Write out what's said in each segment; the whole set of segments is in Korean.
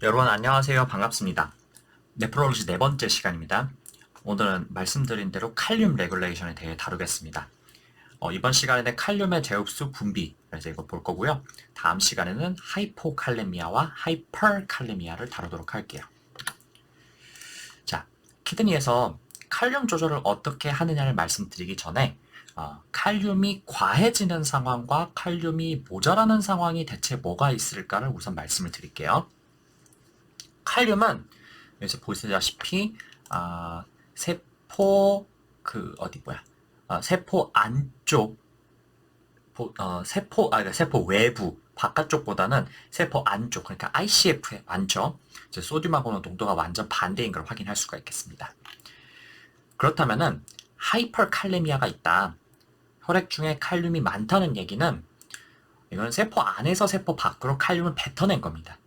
여러분 안녕하세요. 반갑습니다. 네프롤로지 네 번째 시간입니다. 오늘은 말씀드린 대로 칼륨 레귤레이션에 대해 다루겠습니다. 이번 시간에는 칼륨의 제흡수 분비, 그래서 이거 볼 거고요. 다음 시간에는 하이포칼레미아와 하이퍼칼레미아를 다루도록 할게요. 자, 키드니에서 칼륨 조절을 어떻게 하느냐를 말씀드리기 전에 칼륨이 과해지는 상황과 칼륨이 모자라는 상황이 대체 뭐가 있을까를 우선 말씀을 드릴게요. 칼륨은 여기서 보시다시피 세포 세포 안쪽 세포 외부 바깥쪽보다는 세포 안쪽, 그러니까 ICF에 많죠. 이제 소듐하고는 농도가 완전 반대인 걸 확인할 수가 있겠습니다. 그렇다면은 하이퍼칼레미아가 있다. 혈액 중에 칼륨이 많다는 얘기는 이건 세포 안에서 세포 밖으로 칼륨을 뱉어낸 겁니다.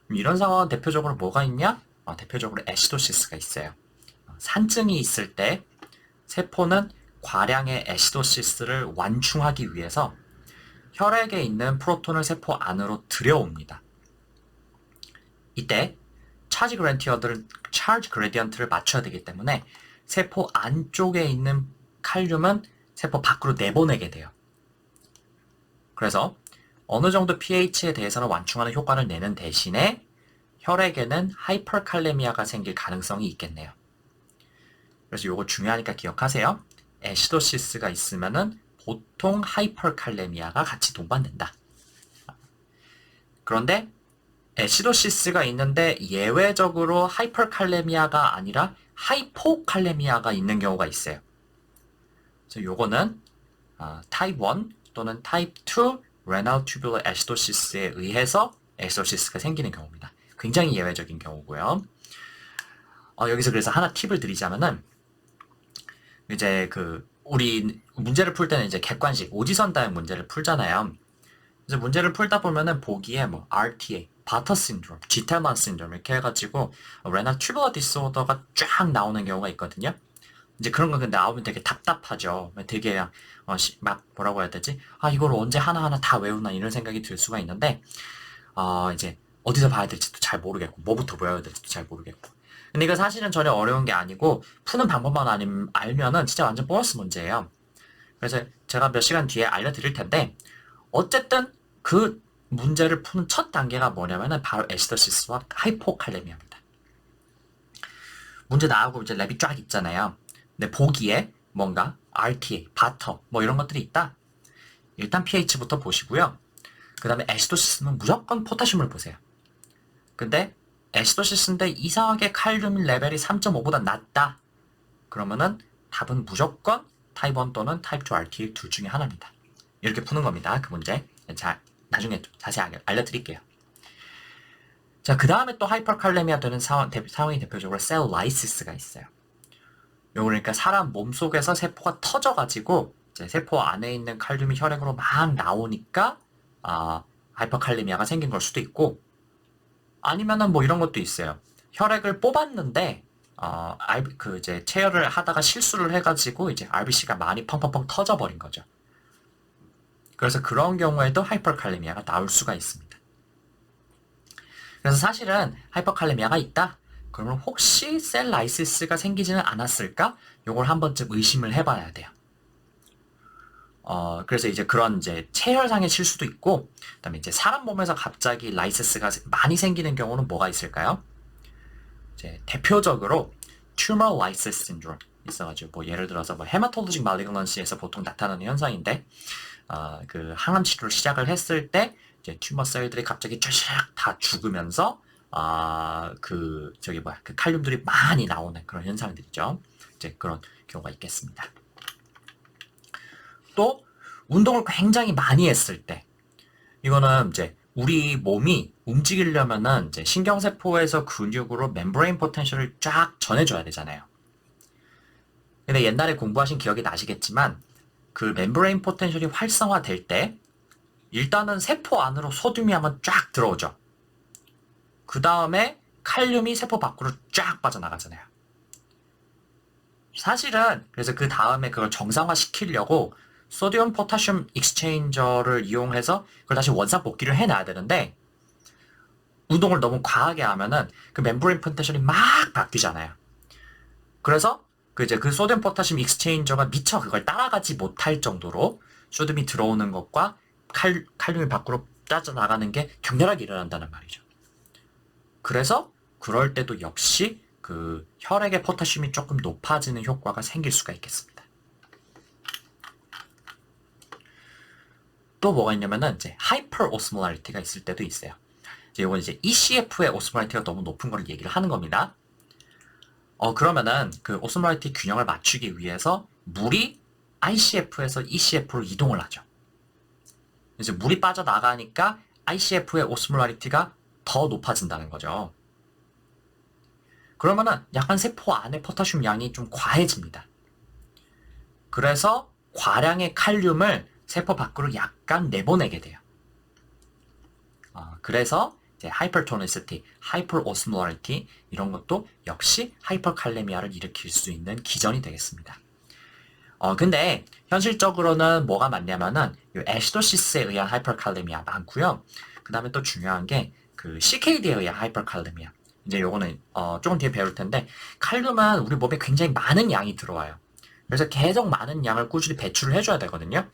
이런 상황은 대표적으로 뭐가 있냐? 대표적으로 애시도시스가 있어요. 산증이 있을 때 세포는 과량의 애시도시스를 완충하기 위해서 혈액에 있는 프로톤을 세포 안으로 들여옵니다. 이때 차지 그레디언트를 맞춰야 되기 때문에 세포 안쪽에 있는 칼륨은 세포 밖으로 내보내게 돼요. 그래서 어느 정도 pH에 대해서는 완충하는 효과를 내는 대신에 혈액에는 하이퍼칼레미아가 생길 가능성이 있겠네요. 그래서 이거 중요하니까 기억하세요. 애시도시스가 있으면은 보통 하이퍼칼레미아가 같이 동반된다. 그런데 애시도시스가 있는데 예외적으로 하이퍼칼레미아가 아니라 하이포칼레미아가 있는 경우가 있어요. 그래서 요거는 타입 1 또는 타입 2 레날 튜뷸러 애시도시스에 의해서 애시도시스가 생기는 경우입니다. 굉장히 예외적인 경우고요. 여기서 그래서 하나 팁을 드리자면은 이제 우리 문제를 풀 때는 이제 객관식 오지선 다형 문제를 풀잖아요. 그래서 문제를 풀다 보면은 보기에 RTA, 바터 신드롬, 지텔만 신드롬 이렇게 해가지고 레날 튜뷸러 디스오더가 쫙 나오는 경우가 있거든요. 이제 그런 거 근데 나오면 되게 답답하죠. 되게 그냥 막 뭐라고 해야 되지? 이걸 언제 하나하나 다 외우나 이런 생각이 들 수가 있는데 이제 어디서 봐야 될지도 잘 모르겠고 뭐부터 배워야 될지도 잘 모르겠고. 근데 이거 사실은 전혀 어려운 게 아니고 푸는 방법만 알면은 진짜 완전 보너스 문제예요. 그래서 제가 몇 시간 뒤에 알려드릴 텐데 어쨌든 그 문제를 푸는 첫 단계가 뭐냐면은 바로 애시도시스와 하이포칼레미아입니다. 문제 나오고 이제 랩이 쫙 있잖아요. 근데 보기에 뭔가 RTA, 바터 뭐 이런 것들이 있다. 일단 pH부터 보시고요. 그 다음에 애시도시스는 무조건 포타슘을 보세요. 근데 애시도시스인데 이상하게 칼륨 레벨이 3.5보다 낮다. 그러면은 답은 무조건 타입 1 또는 타입 2 RTA 둘 중에 하나입니다. 이렇게 푸는 겁니다. 그 문제. 자, 나중에 좀 자세하게 알려드릴게요. 자, 그 다음에 또 하이퍼칼레미아 되는 상황이 대표적으로 셀 라이시스가 있어요. 그러니까 사람 몸속에서 세포가 터져가지고 이제 세포 안에 있는 칼륨이 혈액으로 막 나오니까 하이퍼칼레미아가 생긴 걸 수도 있고, 아니면은 뭐 이런 것도 있어요. 혈액을 뽑았는데 이제 체열을 하다가 실수를 해가지고 이제 RBC가 많이 펑펑펑 터져버린 거죠. 그래서 그런 경우에도 하이퍼칼레미아가 나올 수가 있습니다. 그래서 사실은 하이퍼칼레미아가 있다. 그러면 혹시 셀 라이시스가 생기지는 않았을까? 요걸 한 번쯤 의심을 해봐야 돼요. 그래서 이제 그런 이제 체혈상의 실수도 있고, 그다음에 이제 사람 몸에서 갑자기 라이시스가 많이 생기는 경우는 뭐가 있을까요? 이제 대표적으로 튜머 라이시스 신드롬 있어가지고 뭐 예를 들어서 뭐 헤마톨로직 말리그넌시에서 보통 나타나는 현상인데, 그 항암 치료를 시작을 했을 때 이제 튜머 셀들이 갑자기 쫙 다 죽으면서 그 칼륨들이 많이 나오는 그런 현상들이죠. 이제 그런 경우가 있겠습니다. 또 운동을 굉장히 많이 했을 때 이거는 이제 우리 몸이 움직이려면은 이제 신경세포에서 근육으로 멤브레인 포텐셜을 쫙 전해줘야 되잖아요. 근데 옛날에 공부하신 기억이 나시겠지만 그 멤브레인 포텐셜이 활성화될 때 일단은 세포 안으로 소듐이 한번 쫙 들어오죠. 그 다음에 칼륨이 세포 밖으로 쫙 빠져나가잖아요. 사실은 그래서 그 다음에 그걸 정상화 시키려고 소디움 포타슘 익스체인저를 이용해서 그걸 다시 원상 복귀를 해놔야 되는데 운동을 너무 과하게 하면은 그 멤브레인 포텐셜이 막 바뀌잖아요. 그래서 그 소듐 포타슘 익스체인저가 미처 그걸 따라가지 못할 정도로 소듐이 들어오는 것과 칼륨이 밖으로 빠져나가는 게 격렬하게 일어난다는 말이죠. 그래서 그럴 때도 역시 그 혈액의 포타슘이 조금 높아지는 효과가 생길 수가 있겠습니다. 또 뭐가 있냐면은 이제 하이퍼 오스몰라리티가 있을 때도 있어요. 이건 이제 ECF의 오스몰라리티가 너무 높은 걸 얘기를 하는 겁니다. 그러면은 그 오스몰라리티 균형을 맞추기 위해서 물이 ICF에서 ECF로 이동을 하죠. 이제 물이 빠져나가니까 ICF의 오스몰라리티가 더 높아진다는 거죠. 그러면은 약간 세포 안에 포타슘 양이 좀 과해집니다. 그래서 과량의 칼륨을 세포 밖으로 약간 내보내게 돼요. 그래서 이제 하이퍼토니시티, 하이퍼오스몰라리티 이런 것도 역시 하이퍼칼레미아를 일으킬 수 있는 기전이 되겠습니다. 근데 현실적으로는 뭐가 많냐면은 이 애시도시스에 의한 하이퍼칼레미아 많고요. 그 다음에 또 중요한 게 그 CKD에 의한 하이퍼칼레미아. 이제 요거는 조금 뒤에 배울 텐데 칼륨은 우리 몸에 굉장히 많은 양이 들어와요. 그래서 계속 많은 양을 꾸준히 배출을 해줘야 되거든요.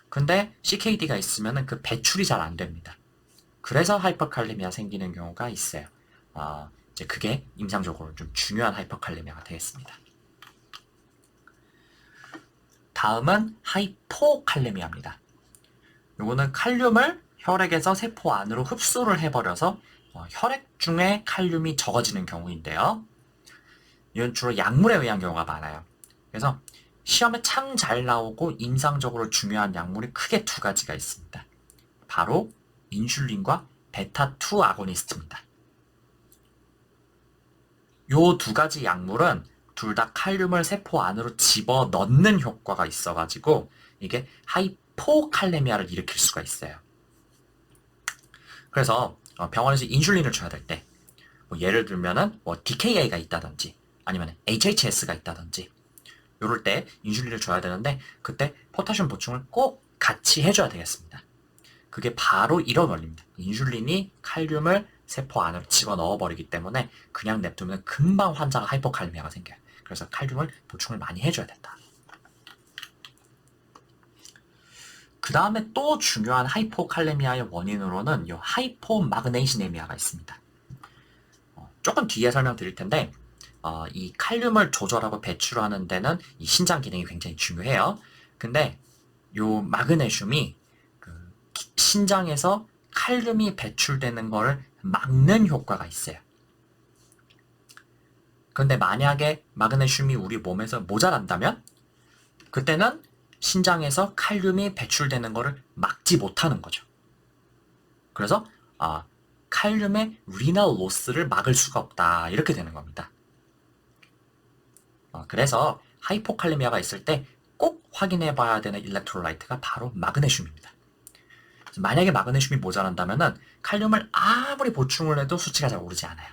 근데 CKD가 있으면은 그 배출이 잘 안 됩니다. 그래서 하이퍼칼레미아 생기는 경우가 있어요. 이제 그게 임상적으로 좀 중요한 하이퍼칼레미아가 되겠습니다. 다음은 하이포칼레미아입니다. 요거는 칼륨을 혈액에서 세포 안으로 흡수를 해버려서 혈액 중에 칼륨이 적어지는 경우인데요. 이건 주로 약물에 의한 경우가 많아요. 그래서 시험에 참 잘 나오고 임상적으로 중요한 약물이 크게 두 가지가 있습니다. 바로 인슐린과 베타2 아고니스트입니다. 요 두 가지 약물은 둘 다 칼륨을 세포 안으로 집어넣는 효과가 있어가지고 이게 하이포칼레미아를 일으킬 수가 있어요. 그래서 병원에서 인슐린을 줘야 될 때 뭐 예를 들면은 뭐 DKA가 있다든지 아니면 HHS가 있다든지 이럴 때 인슐린을 줘야 되는데 그때 포타슘 보충을 꼭 같이 해줘야 되겠습니다. 그게 바로 이런 원리입니다. 인슐린이 칼륨을 세포 안으로 집어넣어 버리기 때문에 그냥 냅두면 금방 환자가 하이포칼레미아가 생겨요. 그래서 칼륨을 보충을 많이 해줘야 된다. 그 다음에 또 중요한 하이포칼레미아의 원인으로는 이 하이포마그네시네미아가 있습니다. 조금 뒤에 설명드릴 텐데 이 칼륨을 조절하고 배출하는 데는 이 신장 기능이 굉장히 중요해요. 근데 이 마그네슘이 그 신장에서 칼륨이 배출되는 것을 막는 효과가 있어요. 그런데 만약에 마그네슘이 우리 몸에서 모자란다면 그때는 신장에서 칼륨이 배출되는 것을 막지 못하는 거죠. 그래서 칼륨의 리널 로스를 막을 수가 없다 이렇게 되는 겁니다. 그래서 하이포칼레미아가 있을 때 꼭 확인해 봐야 되는 일렉트롤라이트가 바로 마그네슘입니다. 만약에 마그네슘이 모자란다면 칼륨을 아무리 보충을 해도 수치가 잘 오르지 않아요.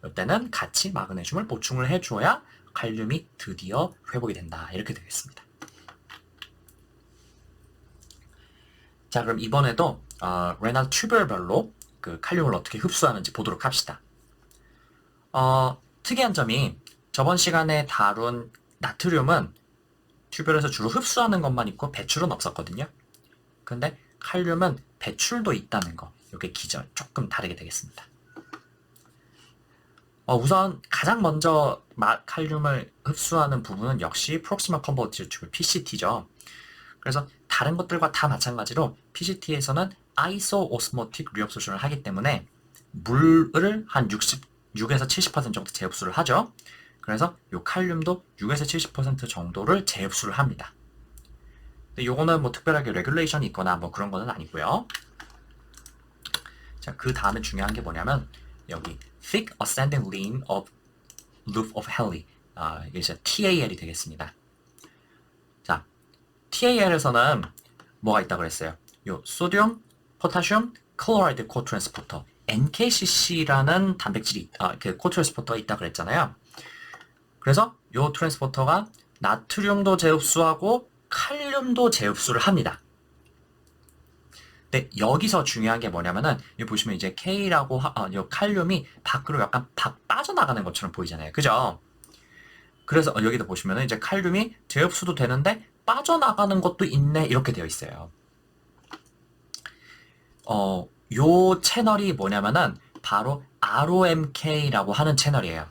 이때는 같이 마그네슘을 보충을 해줘야 칼륨이 드디어 회복이 된다 이렇게 되겠습니다. 자, 그럼 이번에도 레날 튜뷸별로 그 칼륨을 어떻게 흡수하는지 보도록 합시다. 특이한 점이 저번 시간에 다룬 나트륨은 튜뷸에서 주로 흡수하는 것만 있고 배출은 없었거든요. 근데 칼륨은 배출도 있다는 거, 이게 기전 조금 다르게 되겠습니다. 우선 가장 먼저 칼륨을 흡수하는 부분은 역시 프록시멀 컨버티드 튜브 PCT죠. 그래서 다른 것들과 다 마찬가지로 PCT에서는 아이소오스모틱 리업소션을 하기 때문에 물을 한 6에서 70% 정도 재흡수를 하죠. 그래서 이 칼륨도 6에서 70% 정도를 재흡수를 합니다. 근데 요거는 뭐 특별하게 레귤레이션이 있거나 뭐 그런 거는 아니고요. 자, 그 다음에 중요한 게 뭐냐면 여기 thick ascending line of loop of Henle 이게 이제 TAL이 되겠습니다. 자, TAL에서는 뭐가 있다고 그랬어요? 요 소듐, 포타슘, 클로라이드 코트랜스포터 NKCC라는 단백질이 그 코트랜스포터가 있다고 그랬잖아요. 그래서 요 트랜스포터가 나트륨도 재흡수하고 칼륨도 재흡수를 합니다. 근데 여기서 중요한 게 뭐냐면은 여기 보시면 이제 K라고 요 칼륨이 밖으로 약간 빠져나가는 것처럼 보이잖아요. 그죠? 그래서 여기도 보시면은 이제 칼륨이 재흡수도 되는데 빠져나가는 것도 있네 이렇게 되어 있어요. 요 채널이 뭐냐면은 바로 ROMK라고 하는 채널이에요.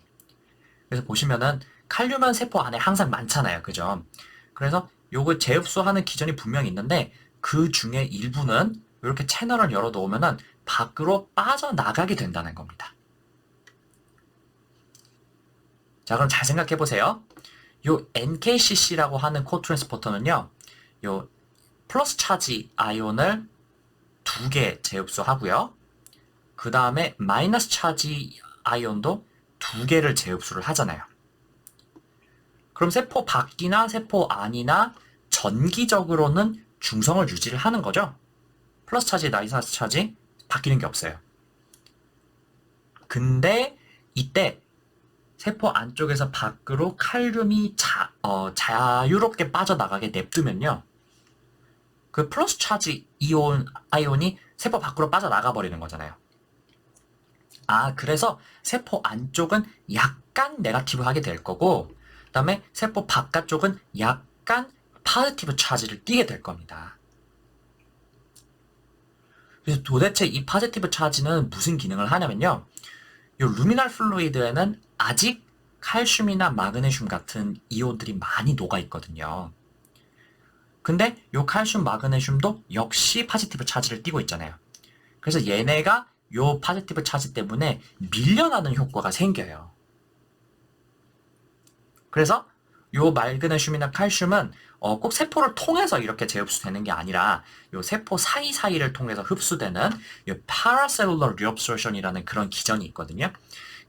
그래서 보시면은 칼륨은 세포 안에 항상 많잖아요. 그죠? 그래서 요거 재흡수하는 기전이 분명히 있는데 그 중에 일부는 이렇게 채널을 열어 놓으면은 밖으로 빠져나가게 된다는 겁니다. 자, 그럼 잘 생각해 보세요. 요 NKCC라고 하는 코트랜스포터는요. 요 플러스 차지 아이온을 2개 재흡수하고요. 그 다음에 마이너스 차지 아이온도 2개를 재흡수를 하잖아요. 그럼 세포 밖이나 세포 안이나 전기적으로는 중성을 유지를 하는 거죠. 플러스 차지, 마이너스 차지 바뀌는 게 없어요. 근데 이때 세포 안쪽에서 밖으로 칼륨이 자유롭게 빠져나가게 냅두면요. 그 플러스 차지 아이온이 세포 밖으로 빠져나가 버리는 거잖아요. 그래서 세포 안쪽은 약간 네거티브하게 될 거고, 그 다음에 세포 바깥쪽은 약간 포지티브 차지를 띠게 될 겁니다. 그래서 도대체 이 포지티브 차지는 무슨 기능을 하냐면요. 이 루미널 플루이드에는 아직 칼슘이나 마그네슘 같은 이온들이 많이 녹아 있거든요. 근데 이 칼슘, 마그네슘도 역시 포지티브 차지를 띠고 있잖아요. 그래서 얘네가 이 포지티브 차지 때문에 밀려나는 효과가 생겨요. 그래서 이 마그네슘이나 칼슘은 꼭 세포를 통해서 이렇게 재흡수되는 게 아니라 이 세포 사이사이를 통해서 흡수되는 이 파라셀룰러 리업소션이라는 그런 기전이 있거든요.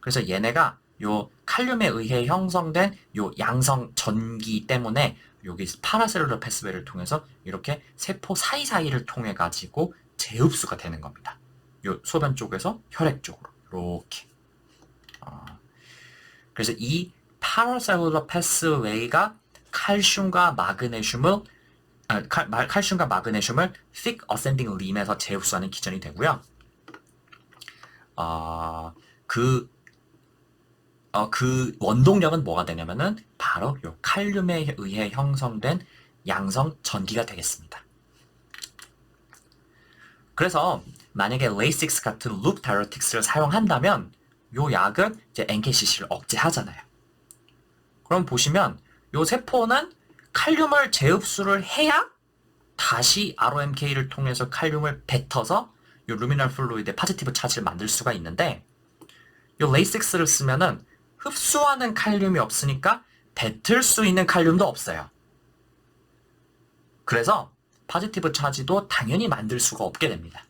그래서 얘네가 이 칼륨에 의해 형성된 이 양성 전기 때문에 여기 파라셀룰러 패스웨이를 통해서 이렇게 세포 사이사이를 통해 가지고 재흡수가 되는 겁니다. 요 소변 쪽에서 혈액 쪽으로 이렇게. 그래서 이 파라셀룰러 패스웨이가 칼슘과 마그네슘을 thick ascending limb에서 재흡수하는 기전이 되고요. 그 원동력은 뭐가 되냐면은 바로 요 칼륨에 의해 형성된 양성 전기가 되겠습니다. 그래서 만약에 레이식스 같은 룹 다이어틱스를 사용한다면 요 약은 이제 NKCC를 억제하잖아요. 그럼 보시면 요 세포는 칼륨을 재흡수를 해야 다시 ROMK를 통해서 칼륨을 뱉어서 요 루미널 플루이드의 포지티브 차지를 만들 수가 있는데 요 레이식스를 쓰면은 흡수하는 칼륨이 없으니까 뱉을 수 있는 칼륨도 없어요. 그래서 포지티브 차지도 당연히 만들 수가 없게 됩니다.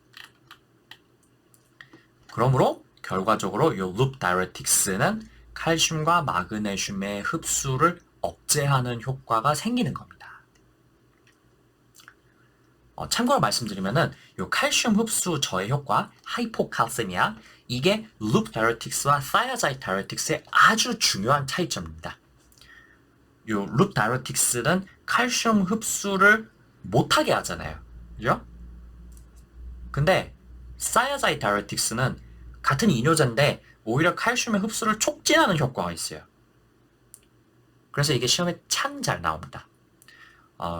그러므로 결과적으로 이 룹 다이어틱스는 칼슘과 마그네슘의 흡수를 억제하는 효과가 생기는 겁니다. 참고로 말씀드리면은 이 칼슘 흡수 저해 효과 하이포칼세미아 이게 룹 다이어틱스와 사이아자이드 다이어틱스의 아주 중요한 차이점입니다. 이 룹 다이어틱스는 칼슘 흡수를 못하게 하잖아요. 그죠? 근데 사이아자이드 다이어틱스는 같은 이뇨제인데 오히려 칼슘의 흡수를 촉진하는 효과가 있어요. 그래서 이게 시험에 참 잘 나옵니다.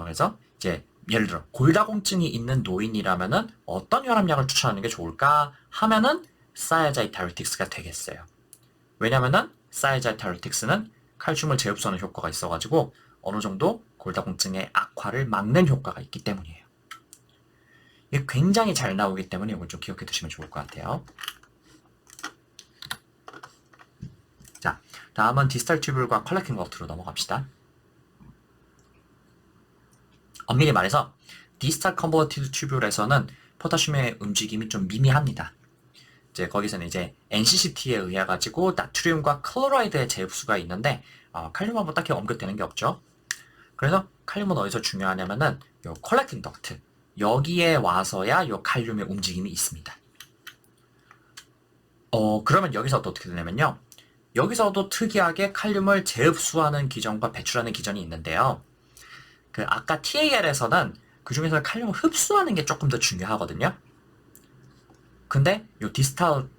그래서 이제 예를 들어 골다공증이 있는 노인이라면은 어떤 혈압약을 추천하는 게 좋을까 하면은 사이아자이드 다이어틱스가 되겠어요. 왜냐면은 사이아자이드 다이어틱스는 칼슘을 재흡수하는 효과가 있어가지고 어느 정도 골다공증의 악화를 막는 효과가 있기 때문이에요. 이게 굉장히 잘 나오기 때문에 이걸 좀 기억해 두시면 좋을 것 같아요. 자, 다음은 디스탈 튜뷸럴과 컬렉팅 버트로 넘어갑시다. 엄밀히 말해서 디스탈 컨버티드 튜뷸럴에서는 포타슘의 움직임이 좀 미미합니다. 이제 거기서는 이제 NCCT에 의해 가지고 나트륨과 클로라이드의 재흡수가 있는데 칼륨은 뭐 딱히 언급되는 게 없죠. 그래서 칼륨은 어디서 중요하냐면은 요 컬렉팅 덕트 여기에 와서야 요 칼륨의 움직임이 있습니다. 그러면 여기서 또 어떻게 되냐면요. 여기서도 특이하게 칼륨을 재흡수하는 기전과 배출하는 기전이 있는데요. 그 아까 TAL에서는 그 중에서 칼륨을 흡수하는 게 조금 더 중요하거든요. 근데 요 디스탈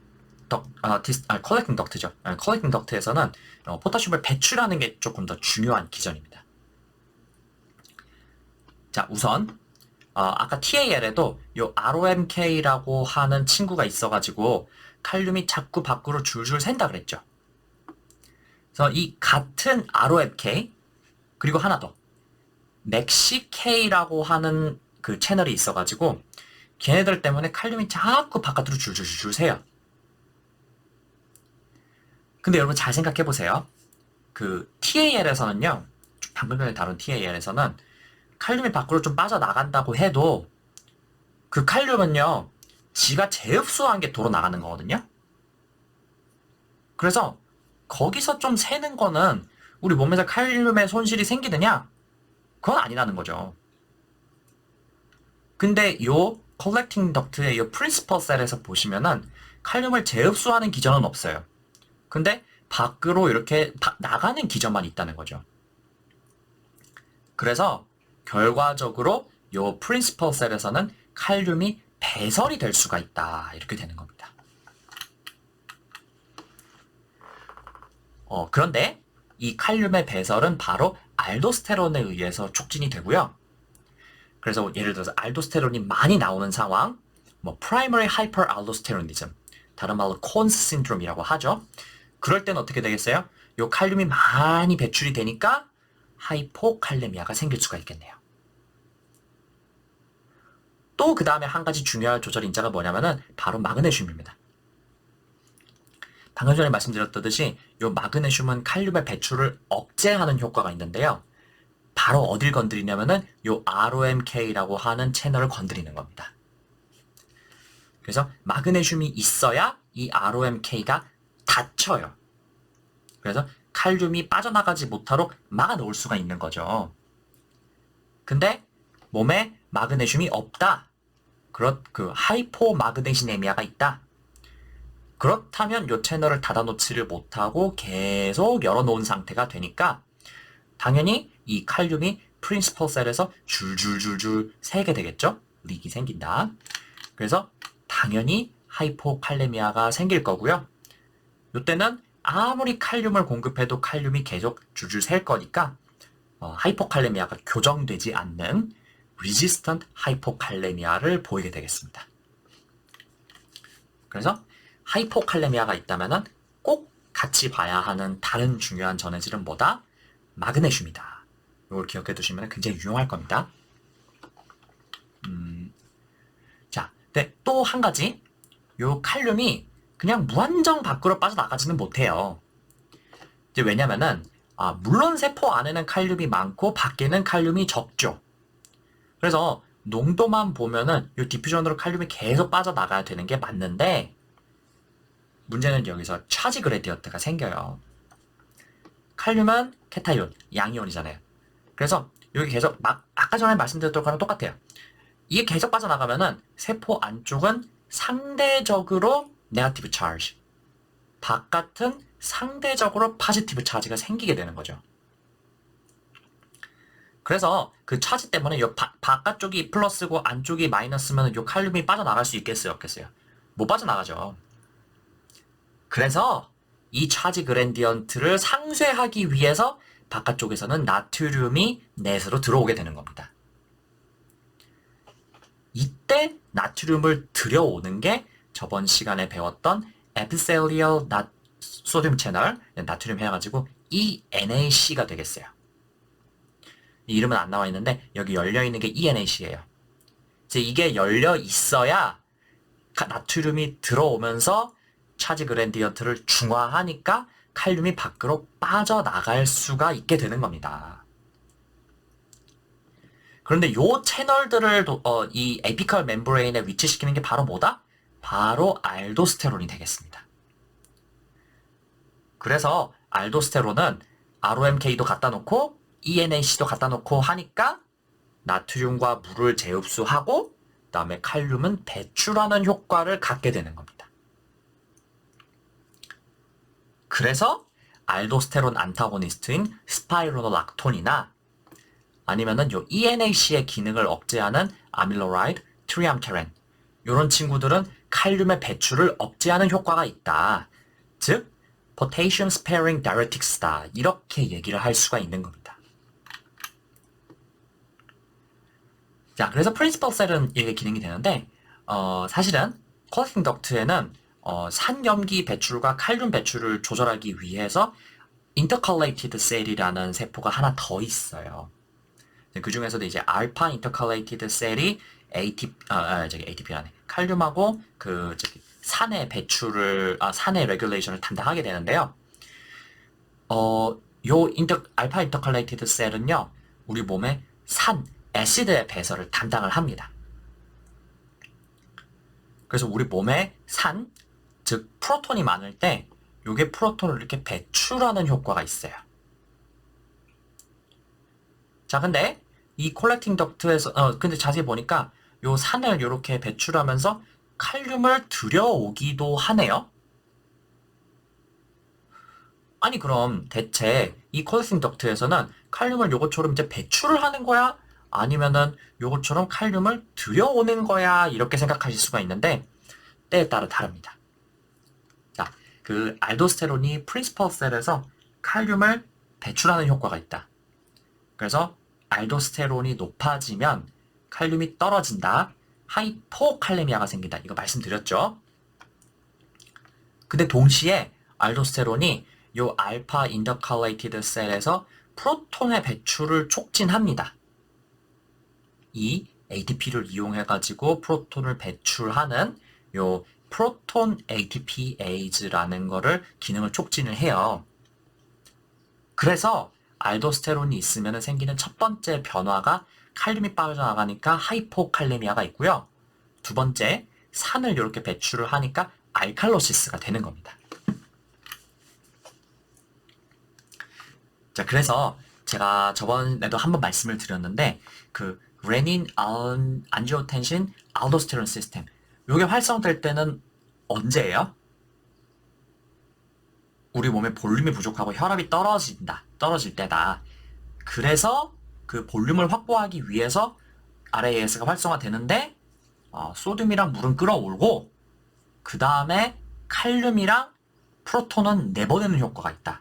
컬렉팅 덕트죠. 컬렉팅 덕트에서는 포타슘을 배출하는 게 조금 더 중요한 기전입니다. 자, 우선 아까 TAL에도 요 ROMK라고 하는 친구가 있어가지고 칼륨이 자꾸 밖으로 줄줄 샌다 그랬죠. 그래서 이 같은 ROMK 그리고 하나 더 맥시K라고 하는 그 채널이 있어가지고 걔네들 때문에 칼륨이 자꾸 바깥으로 줄줄줄 새요. 근데 여러분 잘 생각해 보세요. 그 TAL에서는요, 방금 전에 다룬 TAL에서는 칼륨이 밖으로 좀 빠져나간다고 해도 그 칼륨은요, 지가 재흡수한 게 도로 나가는 거거든요. 그래서 거기서 좀 새는 거는 우리 몸에서 칼륨의 손실이 생기느냐? 그건 아니라는 거죠. 근데 요 컬렉팅 덕트의 요 프린시펄 셀에서 보시면은 칼륨을 재흡수하는 기전은 없어요. 근데 밖으로 이렇게 나가는 기전만 있다는 거죠. 그래서 결과적으로 요 프린시펄 셀에서는 칼륨이 배설이 될 수가 있다. 이렇게 되는 겁니다. 그런데 이 칼륨의 배설은 바로 알도스테론에 의해서 촉진이 되고요. 그래서 예를 들어서 알도스테론이 많이 나오는 상황, 뭐 primary hyperaldosteronism, 다른 말로 콘스 신드롬이라고 하죠. 그럴 때는 어떻게 되겠어요? 요 칼륨이 많이 배출이 되니까 하이포칼레미아가 생길 수가 있겠네요. 또 그 다음에 한 가지 중요한 조절 인자가 뭐냐면은 바로 마그네슘입니다. 방금 전에 말씀드렸듯이 요 마그네슘은 칼륨의 배출을 억제하는 효과가 있는데요. 바로 어딜 건드리냐면은 요 ROMK라고 하는 채널을 건드리는 겁니다. 그래서 마그네슘이 있어야 이 ROMK가 닫혀요. 그래서 칼륨이 빠져나가지 못하도록 막아놓을 수가 있는 거죠. 근데 몸에 마그네슘이 없다. 그 하이포마그네시네미아가 있다. 그렇다면 이 채널을 닫아놓지를 못하고 계속 열어놓은 상태가 되니까 당연히 이 칼륨이 프린시펄 셀에서 줄줄줄줄 새게 되겠죠? 릭이 생긴다. 그래서 당연히 하이포칼레미아가 생길 거고요. 이때는 아무리 칼륨을 공급해도 칼륨이 계속 줄줄 셀 거니까 하이포칼레미아가 교정되지 않는 resistant 하이포칼레미아를 보이게 되겠습니다. 그래서 하이포칼레미아가 있다면 꼭 같이 봐야 하는 다른 중요한 전해질은 뭐다? 마그네슘이다. 이걸 기억해 두시면 굉장히 유용할 겁니다. 자, 네, 또 한 가지. 요 칼륨이 그냥 무한정 밖으로 빠져나가지는 못해요. 이제 왜냐면은 물론 세포 안에는 칼륨이 많고 밖에는 칼륨이 적죠. 그래서 농도만 보면은 이 디퓨전으로 칼륨이 계속 빠져나가야 되는 게 맞는데 문제는 여기서 차지 그레디언트가 생겨요. 칼륨은 케타이온, 양이온이잖아요. 그래서 여기 계속 아까 전에 말씀드렸던 거랑 똑같아요. 이게 계속 빠져나가면은 세포 안쪽은 상대적으로 네거티브 차지, 바깥은 상대적으로 포지티브 차지가 생기게 되는 거죠. 그래서 그 차지 때문에 요 바깥쪽이 플러스고 안쪽이 마이너스면 요 칼륨이 빠져나갈 수 있겠어요, 없겠어요? 못 빠져나가죠. 그래서 이 차지 그레디언트를 상쇄하기 위해서 바깥쪽에서는 나트륨이 넷으로 들어오게 되는 겁니다. 이때 나트륨을 들여오는 게 저번 시간에 배웠던 에피셀리얼 소듐 채널, 나트륨 해가지고 ENAC가 되겠어요. 이름은 안 나와 있는데 여기 열려있는 게 ENAC예요. 이게 열려 있어야 나트륨이 들어오면서 차지 그레디언트를 중화하니까 칼륨이 밖으로 빠져나갈 수가 있게 되는 겁니다. 그런데 요 채널들을 이 에피컬 멤브레인에 위치시키는 게 바로 뭐다? 바로 알도스테론이 되겠습니다. 그래서 알도스테론은 ROMK도 갖다 놓고 ENAC도 갖다 놓고 하니까 나트륨과 물을 재흡수하고 그다음에 칼륨은 배출하는 효과를 갖게 되는 겁니다. 그래서 알도스테론 안타고니스트인 스파이로노락톤이나 아니면은 요 ENAC의 기능을 억제하는 아밀로라이드, 트리암테렌 이런 친구들은 칼륨의 배출을 억제하는 효과가 있다. 즉, potassium sparing diuretics다. 이렇게 얘기를 할 수가 있는 겁니다. 자, 그래서 프린시플 셀은 이게 기능이 되는데 사실은 컬렉팅 덕트에는 산염기 배출과 칼륨 배출을 조절하기 위해서 인터컬레이티드 셀이라는 세포가 하나 더 있어요. 그 중에서도 이제 알파 인터컬레이티드 셀이 ATP라네. 칼륨하고 산의 배출을 산의 레귤레이션을 담당하게 되는데요. 알파 인터컬레이티드 셀은요, 우리 몸에 산, 애시드의 배설을 담당을 합니다. 그래서 우리 몸에 산, 즉 프로톤이 많을 때 요게 프로톤을 이렇게 배출하는 효과가 있어요. 자, 근데 이 콜렉팅 덕트에서 근데 자세히 보니까 요 산을 이렇게 배출하면서 칼륨을 들여오기도 하네요. 아니 그럼 대체 이 콜렉팅 덕트에서는 칼륨을 요것처럼 이제 배출을 하는 거야? 아니면은 요것처럼 칼륨을 들여오는 거야? 이렇게 생각하실 수가 있는데 때에 따라 다릅니다. 자, 그 알도스테론이 프린시플 셀에서 칼륨을 배출하는 효과가 있다. 그래서 알도스테론이 높아지면 칼륨이 떨어진다. 하이포칼레미아가 생긴다. 이거 말씀드렸죠? 근데 동시에 알도스테론이 요 알파 인터컬레이티드 셀에서 프로톤의 배출을 촉진합니다. 이 ATP를 이용해가지고 프로톤을 배출하는 요 프로톤 ATPase라는 거를 기능을 촉진을 해요. 그래서 알도스테론이 있으면 생기는 첫 번째 변화가 칼륨이 빠져나가니까 하이포칼레미아가 있고요. 두 번째, 산을 이렇게 배출을 하니까 알칼로시스가 되는 겁니다. 자, 그래서 제가 저번에도 한번 말씀을 드렸는데 그 레닌, 안지오텐신, 알도스테론 시스템 요게 활성될 때는 언제예요? 우리 몸에 볼륨이 부족하고 혈압이 떨어질 때다. 그래서 그 볼륨을 확보하기 위해서 RAS가 활성화되는데 소듐이랑 물은 끌어올고 그 다음에 칼륨이랑 프로톤은 내보내는 효과가 있다.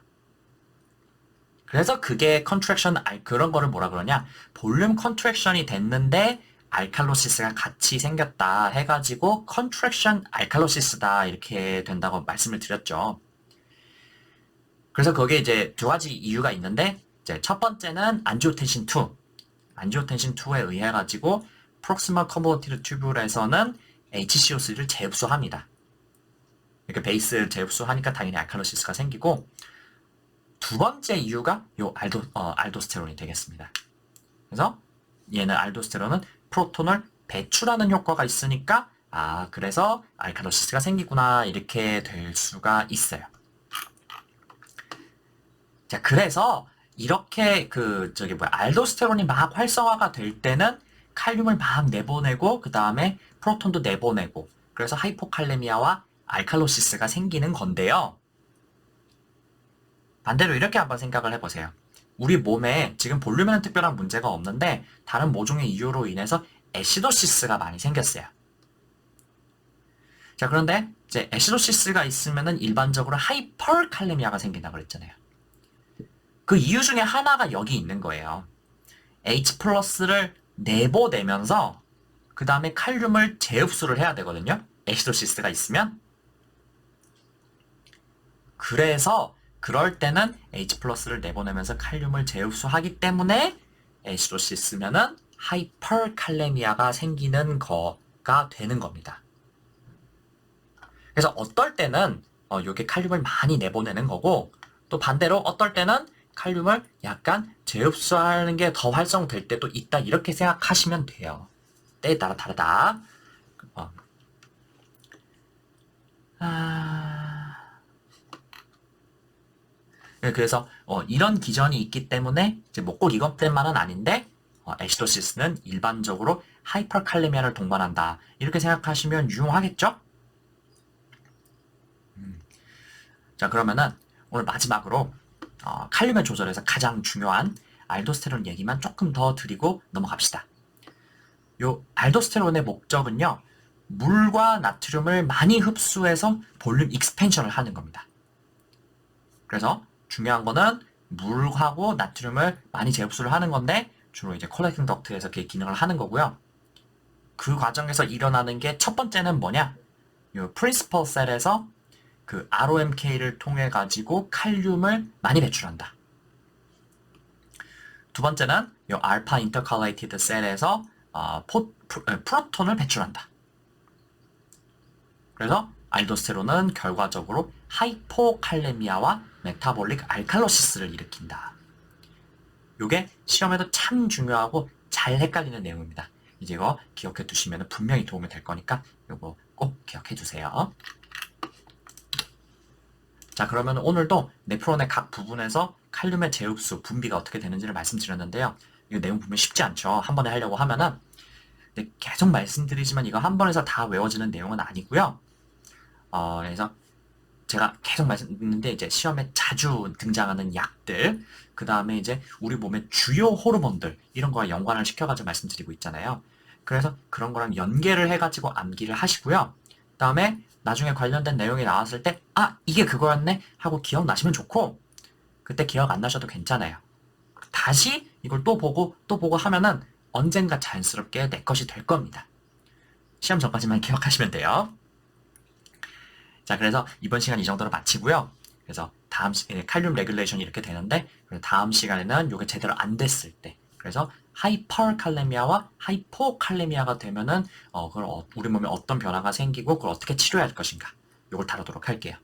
그래서 그게 컨트랙션, 그런 거를 뭐라 그러냐, 볼륨 컨트랙션이 됐는데 알칼로시스가 같이 생겼다 해가지고 컨트랙션 알칼로시스다 이렇게 된다고 말씀을 드렸죠. 그래서 거기에 이제 두 가지 이유가 있는데 이제 첫 번째는 안지오텐신 2, 안지오텐신 2에 의해 가지고 프록시멀 컨볼루티드 튜뷸에서는 HCO3를 재흡수합니다. 이렇게 베이스 재흡수하니까 당연히 알칼로시스가 생기고, 두 번째 이유가 요 알도스테론이 되겠습니다. 그래서 얘는 알도스테론은 프로톤을 배출하는 효과가 있으니까 그래서 알칼로시스가 생기구나 이렇게 될 수가 있어요. 자, 그래서 이렇게 알도스테론이 막 활성화가 될 때는 칼륨을 막 내보내고 그 다음에 프로톤도 내보내고 그래서 하이포칼레미아와 알칼로시스가 생기는 건데요. 반대로 이렇게 한번 생각을 해보세요. 우리 몸에 지금 볼륨에는 특별한 문제가 없는데 다른 모종의 이유로 인해서 애시도시스가 많이 생겼어요. 자, 그런데 이제 애시도시스가 있으면은 일반적으로 하이퍼칼레미아가 생긴다고 그랬잖아요. 그 이유 중에 하나가 여기 있는 거예요. H 플러스를 내보내면서 그 다음에 칼륨을 재흡수를 해야 되거든요. 애시도시스가 있으면. 그래서 그럴 때는 H 플러스를 내보내면서 칼륨을 재흡수하기 때문에 애시도시스면은 하이퍼칼레미아가 생기는 거가 되는 겁니다. 그래서 어떨 때는 요게 칼륨을 많이 내보내는 거고, 또 반대로 어떨 때는 칼륨을 약간 재흡수하는 게 더 활성될 때도 있다 이렇게 생각하시면 돼요. 때에 따라 다르다. 그래서 이런 기전이 있기 때문에 이제 뭐 꼭 이것 때문만은 아닌데 애시도시스는 일반적으로 하이퍼칼레미아를 동반한다 이렇게 생각하시면 유용하겠죠? 자, 그러면은 오늘 마지막으로 칼륨의 조절에서 가장 중요한 알도스테론 얘기만 조금 더 드리고 넘어갑시다. 요 알도스테론의 목적은요, 물과 나트륨을 많이 흡수해서 볼륨 익스펜션을 하는 겁니다. 그래서 중요한 거는 물하고 나트륨을 많이 재흡수를 하는 건데, 주로 이제 콜렉팅 덕트에서 그 기능을 하는 거고요. 그 과정에서 일어나는 게 첫 번째는 뭐냐? 요 프린시펄 셀에서 그 ROMK를 통해 가지고 칼륨을 많이 배출한다. 두 번째는 요 알파 인터칼레이티드 셀에서 프로톤을 배출한다. 그래서 알도스테론은 결과적으로 하이포칼레미아와 메타볼릭 알칼로시스를 일으킨다. 요게 시험에도 참 중요하고 잘 헷갈리는 내용입니다. 이제 이거 기억해 두시면 분명히 도움이 될 거니까 요거 꼭 기억해 두세요. 자, 그러면 오늘도 네프론의 각 부분에서 칼륨의 재흡수, 분비가 어떻게 되는지를 말씀드렸는데요. 이 내용 보면 쉽지 않죠. 한 번에 하려고 하면은. 근데 계속 말씀드리지만 이거 한 번에서 다 외워지는 내용은 아니고요. 그래서 제가 계속 말씀드리는데 이제 시험에 자주 등장하는 약들, 그 다음에 이제 우리 몸의 주요 호르몬들 이런 거와 연관을 시켜가지고 말씀드리고 있잖아요. 그래서 그런 거랑 연계를 해가지고 암기를 하시고요. 그 다음에 나중에 관련된 내용이 나왔을 때 이게 그거였네 하고 기억나시면 좋고, 그때 기억 안 나셔도 괜찮아요. 다시 이걸 또 보고 하면은 언젠가 자연스럽게 내 것이 될 겁니다. 시험 전까지만 기억하시면 돼요. 자, 그래서 이번 시간 이 정도로 마치고요. 그래서 칼륨 레귤레이션이 이렇게 되는데, 다음 시간에는 이게 제대로 안 됐을 때, 그래서 하이퍼칼레미아와 하이포칼레미아가 되면은 그걸 우리 몸에 어떤 변화가 생기고 그걸 어떻게 치료해야 할 것인가, 이걸 다루도록 할게요.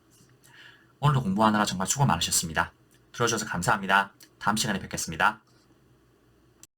오늘도 공부하느라 정말 수고 많으셨습니다. 들어주셔서 감사합니다. 다음 시간에 뵙겠습니다.